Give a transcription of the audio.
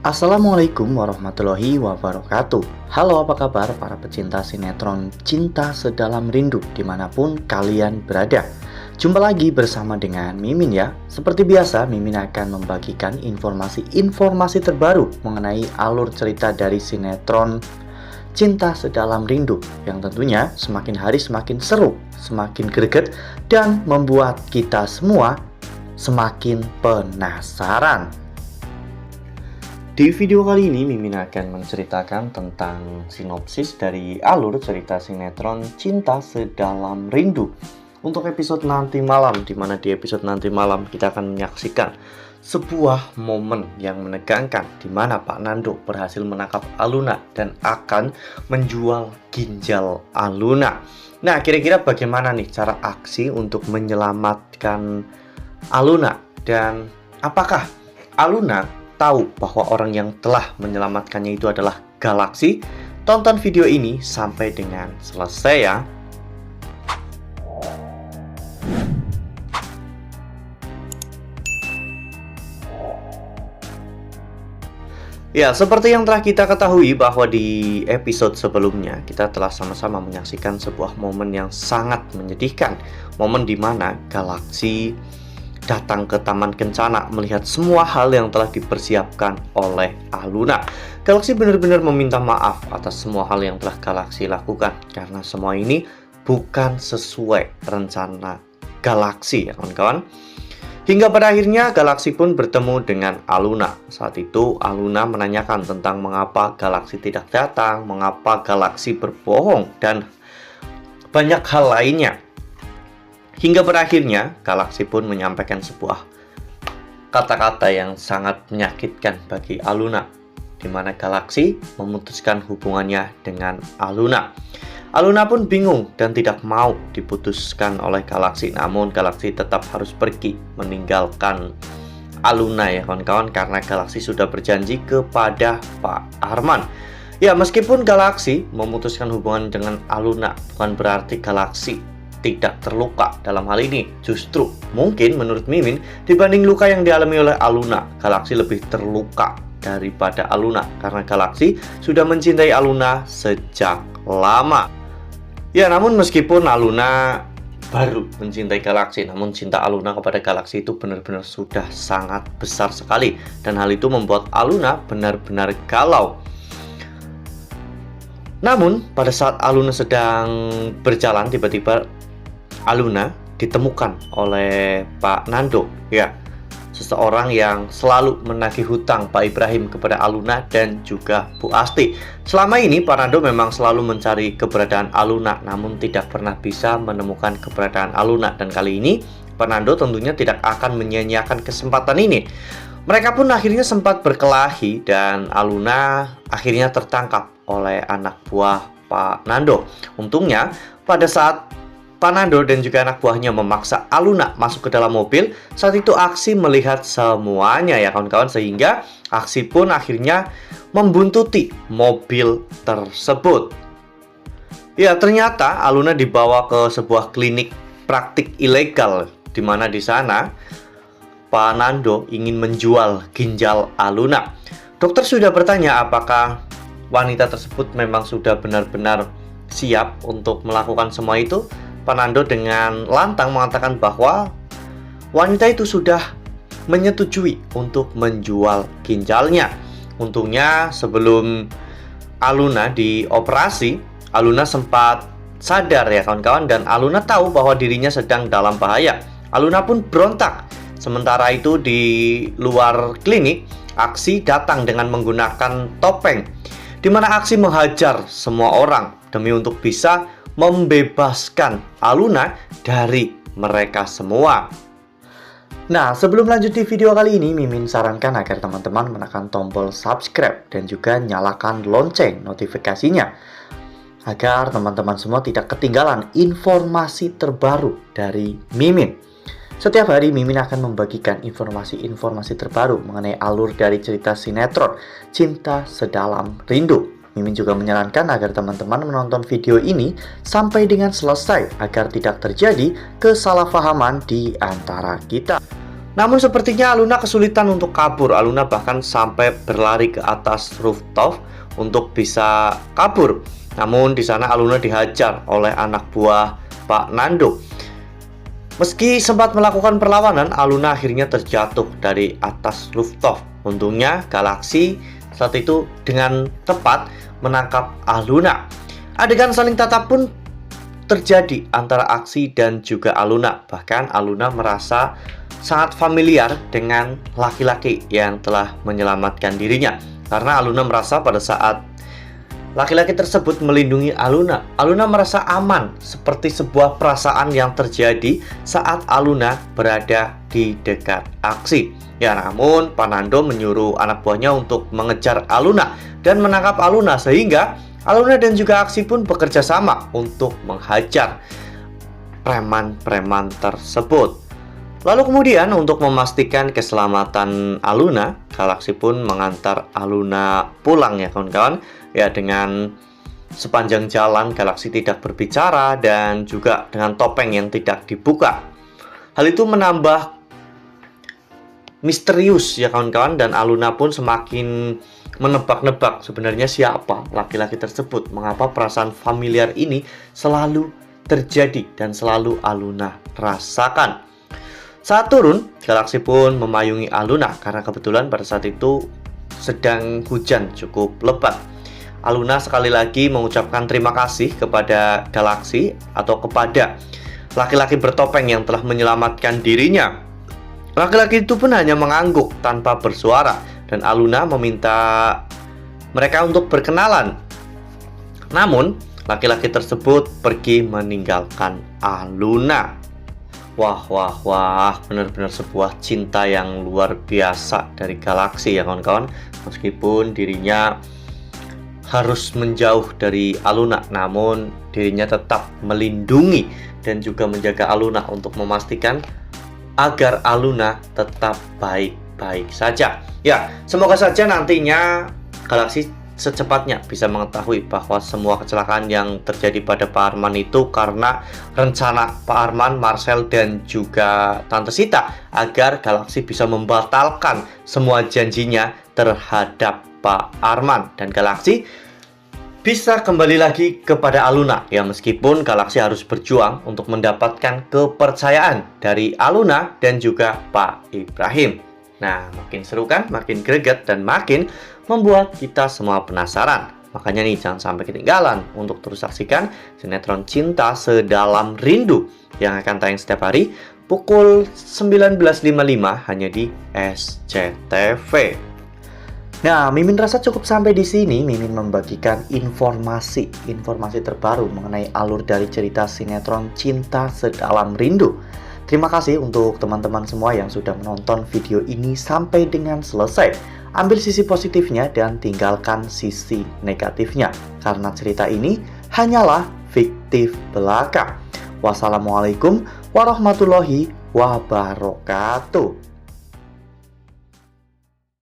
Assalamualaikum warahmatullahi wabarakatuh. Halo, apa kabar para pecinta sinetron Cinta Sedalam Rindu dimanapun kalian berada. Jumpa lagi bersama dengan Mimin ya. Seperti biasa, Mimin akan membagikan informasi-informasi terbaru mengenai alur cerita dari sinetron Cinta Sedalam Rindu yang tentunya semakin hari semakin seru, semakin greget, dan membuat kita semua semakin penasaran. Di video kali ini, Mimin akan menceritakan tentang sinopsis dari alur cerita sinetron Cinta Sedalam Rindu untuk episode nanti malam, di mana di episode nanti malam kita akan menyaksikan sebuah momen yang menegangkan di mana Pak Nando berhasil menangkap Aluna dan akan menjual ginjal Aluna. Nah, kira-kira bagaimana nih cara aksi untuk menyelamatkan Aluna, dan apakah Aluna tahu bahwa orang yang telah menyelamatkannya itu adalah Galaksi? Tonton video ini sampai dengan selesai ya. Ya, seperti yang telah kita ketahui bahwa di episode sebelumnya kita telah sama-sama menyaksikan sebuah momen yang sangat menyedihkan. Momen di mana Galaksi datang ke Taman Kencana melihat semua hal yang telah dipersiapkan oleh Aluna. Galaksi benar-benar meminta maaf atas semua hal yang telah Galaksi lakukan, karena semua ini bukan sesuai rencana Galaksi ya kawan-kawan. Hingga pada akhirnya Galaksi pun bertemu dengan Aluna. Saat itu Aluna menanyakan tentang mengapa Galaksi tidak datang, mengapa Galaksi berbohong, dan banyak hal lainnya. Hingga berakhirnya Galaksi pun menyampaikan sebuah kata-kata yang sangat menyakitkan bagi Aluna, di mana Galaksi memutuskan hubungannya dengan Aluna. Aluna pun bingung dan tidak mau diputuskan oleh Galaksi, namun Galaksi tetap harus pergi meninggalkan Aluna ya kawan-kawan, karena Galaksi sudah berjanji kepada Pak Arman. Ya, meskipun Galaksi memutuskan hubungan dengan Aluna, bukan berarti Galaksi tidak terluka dalam hal ini. Justru mungkin menurut Mimin, dibanding luka yang dialami oleh Aluna, Galaksi lebih terluka daripada Aluna, karena Galaksi sudah mencintai Aluna sejak lama. Ya, namun meskipun Aluna baru mencintai Galaksi, namun cinta Aluna kepada Galaksi itu benar-benar sudah sangat besar sekali, dan hal itu membuat Aluna benar-benar galau. Namun pada saat Aluna sedang berjalan, tiba-tiba Aluna ditemukan oleh Pak Nando, ya, seseorang yang selalu menagih hutang Pak Ibrahim kepada Aluna dan juga Bu Asti. Selama ini Pak Nando memang selalu mencari keberadaan Aluna, namun tidak pernah bisa menemukan keberadaan Aluna. Dan kali ini Pak Nando tentunya tidak akan menyia-nyiakan kesempatan ini. Mereka pun akhirnya sempat berkelahi dan Aluna akhirnya tertangkap oleh anak buah Pak Nando. Untungnya pada saat Pak Nando dan juga anak buahnya memaksa Aluna masuk ke dalam mobil, saat itu Aksi melihat semuanya ya kawan-kawan, sehingga Aksi pun akhirnya membuntuti mobil tersebut. Ya, ternyata Aluna dibawa ke sebuah klinik praktik ilegal, di mana di sana Pak Nando ingin menjual ginjal Aluna. Dokter sudah bertanya apakah wanita tersebut memang sudah benar-benar siap untuk melakukan semua itu. Pak Nando dengan lantang mengatakan bahwa wanita itu sudah menyetujui untuk menjual ginjalnya. Untungnya sebelum Aluna dioperasi, Aluna sempat sadar ya kawan-kawan, dan Aluna tahu bahwa dirinya sedang dalam bahaya. Aluna pun berontak. Sementara itu di luar klinik, Aksi datang dengan menggunakan topeng, di mana Aksi menghajar semua orang demi untuk bisa membebaskan Aluna dari mereka semua. Nah, sebelum lanjut di video kali ini, Mimin sarankan agar teman-teman menekan tombol subscribe dan juga nyalakan lonceng notifikasinya, agar teman-teman semua tidak ketinggalan informasi terbaru dari Mimin. Setiap hari Mimin akan membagikan informasi-informasi terbaru mengenai alur dari cerita sinetron Cinta Sedalam Rindu. Mimin juga menyarankan agar teman-teman menonton video ini sampai dengan selesai agar tidak terjadi kesalahpahaman di antara kita. Namun sepertinya Aluna kesulitan untuk kabur. Aluna bahkan sampai berlari ke atas rooftop untuk bisa kabur. Namun di sana Aluna dihajar oleh anak buah Pak Nando. Meski sempat melakukan perlawanan, Aluna akhirnya terjatuh dari atas rooftop. Untungnya Galaxy saat itu dengan tepat menangkap Aluna. Adegan saling tatap pun terjadi antara Aksi dan juga Aluna. Bahkan Aluna merasa sangat familiar dengan laki-laki yang telah menyelamatkan dirinya. Karena Aluna merasa pada saat laki-laki tersebut melindungi Aluna, Aluna merasa aman, seperti sebuah perasaan yang terjadi saat Aluna berada di dekat Aksi. Ya, namun Pak Nando menyuruh anak buahnya untuk mengejar Aluna dan menangkap Aluna, sehingga Aluna dan juga Aksi pun bekerja sama untuk menghajar preman-preman tersebut. Lalu kemudian untuk memastikan keselamatan Aluna, Galaxy pun mengantar Aluna pulang ya kawan-kawan. Ya, dengan sepanjang jalan Galaxy tidak berbicara dan juga dengan topeng yang tidak dibuka. Hal itu menambah misterius ya kawan-kawan, dan Aluna pun semakin menebak-nebak sebenarnya siapa laki-laki tersebut. Mengapa perasaan familiar ini selalu terjadi dan selalu Aluna rasakan. Saat turun, Galaxy pun memayungi Aluna karena kebetulan pada saat itu sedang hujan cukup lebat. Aluna sekali lagi mengucapkan terima kasih kepada Galaxy atau kepada laki-laki bertopeng yang telah menyelamatkan dirinya. Laki-laki itu pun hanya mengangguk tanpa bersuara, dan Aluna meminta mereka untuk berkenalan. Namun, laki-laki tersebut pergi meninggalkan Aluna. Wah, benar-benar sebuah cinta yang luar biasa dari Galaxy ya kawan-kawan. Meskipun dirinya harus menjauh dari Aluna, namun dirinya tetap melindungi dan juga menjaga Aluna untuk memastikan agar Aluna tetap baik-baik saja. Ya, semoga saja nantinya Galaxy secepatnya bisa mengetahui bahwa semua kecelakaan yang terjadi pada Pak Arman itu karena rencana Pak Arman, Marcel, dan juga Tante Sita agar Galaxy bisa membatalkan semua janjinya terhadap Pak Arman, dan Galaxy bisa kembali lagi kepada Aluna. Ya, meskipun Galaxy harus berjuang untuk mendapatkan kepercayaan dari Aluna dan juga Pak Ibrahim. Nah, makin seru kan, makin greget, dan makin membuat kita semua penasaran. Makanya nih, jangan sampai ketinggalan untuk terus saksikan sinetron Cinta Sedalam Rindu yang akan tayang setiap hari pukul 19.55 hanya di SCTV. Nah, Mimin rasa cukup sampai di sini. Mimin membagikan informasi terbaru mengenai alur dari cerita sinetron Cinta Sedalam Rindu. Terima kasih untuk teman-teman semua yang sudah menonton video ini sampai dengan selesai. Ambil sisi positifnya dan tinggalkan sisi negatifnya, karena cerita ini hanyalah fiktif belaka. Wassalamualaikum warahmatullahi wabarakatuh.